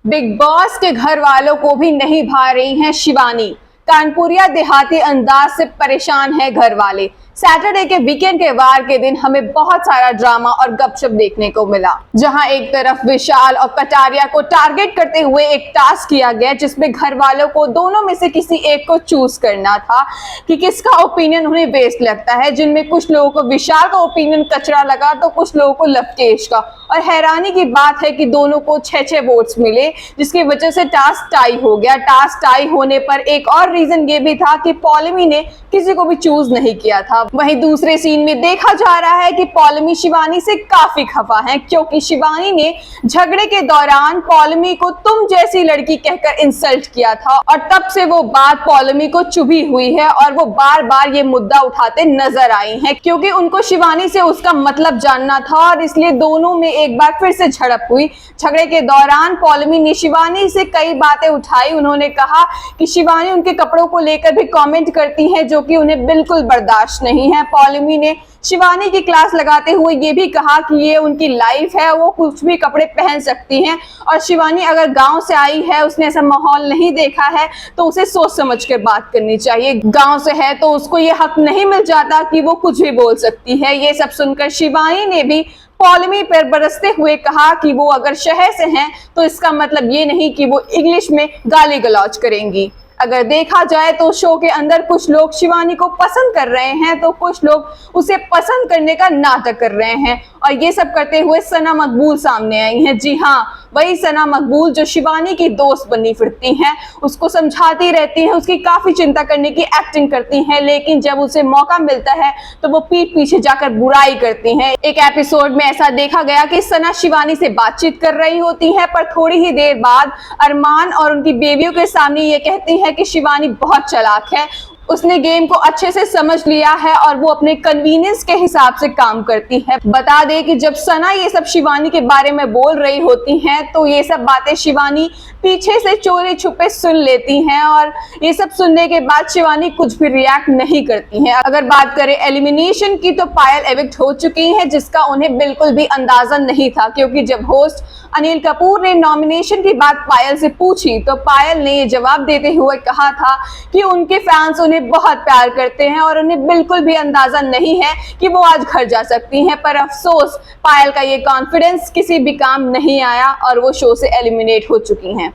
Big boss के घर वालों को भी नहीं भा रही हैं शिवानी। कानपुरिया देहाती अंदाज से परेशान है घर वाले। सैटरडे के वीकेंड के वार के दिन हमें बहुत सारा ड्रामा और गपशप देखने को मिला, जहां एक तरफ विशाल और कटारिया को टारगेट करते हुए एक टास्क किया गया जिसमें घर वालों को दोनों में से किसी एक को चूज करना था कि किसका ओपिनियन उन्हें बेस्ट लगता है, जिनमें कुछ लोगों को विशाल का ओपिनियन कचरा लगा तो कुछ लोगों को लवकेश का। और हैरानी की बात है कि दोनों को 6-6 वोट्स मिले, जिसकी वजह से टास्क टाई हो गया। टास्क टाई होने पर एक और रीजन ये भी था कि पॉलिमी ने किसी को भी चूज नहीं किया था। वहीं दूसरे सीन में देखा जा रहा है कि पॉलिमी शिवानी से काफी खफा है, क्योंकि शिवानी ने झगड़े के दौरान पॉलिमी को तुम जैसी लड़की कहकर इंसल्ट किया था और तब से वो बात पॉलिमी को चुभी हुई है और वो बार बार ये मुद्दा उठाते नजर आई हैं, क्योंकि उनको शिवानी से उसका मतलब जानना था और इसलिए दोनों में एक बार फिर से झड़प हुई। झगड़े के दौरान पॉलिमी ने शिवानी से कई बातें उठाई। उन्होंने कहा कि शिवानी उनके कपड़ों को लेकर भी कमेंट करती है जो कि उन्हें बिल्कुल बर्दाश्त नहीं है। पॉलिमी ने शिवानी की क्लास लगाते हुए ये भी कहा कि ये उनकी लाइफ है, वो कुछ भी कपड़े पहन सकती हैं और शिवानी अगर गांव से आई है, उसने ऐसा माहौल नहीं देखा है तो उसे सोच समझ कर बात करनी चाहिए। गांव से है तो उसको ये हक नहीं मिल जाता कि वो कुछ भी बोल सकती है। ये सब सुनकर शिवानी ने भी पॉलिमी पर बरसते हुए कहा कि वो अगर शहर से हैं तो इसका मतलब ये नहीं कि वो इंग्लिश में गाली गलौज करेंगी। अगर देखा जाए तो शो के अंदर कुछ लोग शिवानी को पसंद कर रहे हैं तो कुछ लोग उसे पसंद करने का नाटक कर रहे हैं और ये सब करते हुए सना मकबूल सामने आई हैं। जी हाँ, वही सना मकबूल जो शिवानी की दोस्त बनी फिरती हैं, उसको समझाती रहती हैं, उसकी काफी चिंता करने की एक्टिंग करती हैं, लेकिन जब उसे मौका मिलता है तो वो पीठ पीछे जाकर बुराई करती हैं। एक एपिसोड में ऐसा देखा गया कि सना शिवानी से बातचीत कर रही होती है, पर थोड़ी ही देर बाद अरमान और उनकी बेबियों के सामने ये कहती है कि शिवानी बहुत चालाक है, उसने गेम को अच्छे से समझ लिया है और वो अपने कन्वीनियंस के हिसाब से काम करती है। बता दें कि जब सना ये सब शिवानी के बारे में बोल रही होती हैं तो ये सब बातें शिवानी पीछे से चोरी छुपे सुन लेती हैं और ये सब सुनने के बाद शिवानी कुछ भी रिएक्ट नहीं करती हैं। अगर बात करें एलिमिनेशन की तो पायल एविक्ट हो चुकी है, जिसका उन्हें बिल्कुल भी अंदाजा नहीं था, क्योंकि जब होस्ट अनिल कपूर ने नॉमिनेशन की बात पायल से पूछी तो पायल ने ये जवाब देते हुए कहा था कि उनके फैंस उन्हें बहुत प्यार करते हैं और उन्हें बिल्कुल भी अंदाजा नहीं है कि वो आज घर जा सकती हैं। पर अफसोस पायल का ये कॉन्फिडेंस किसी भी काम नहीं आया और वो शो से एलिमिनेट हो चुकी हैं।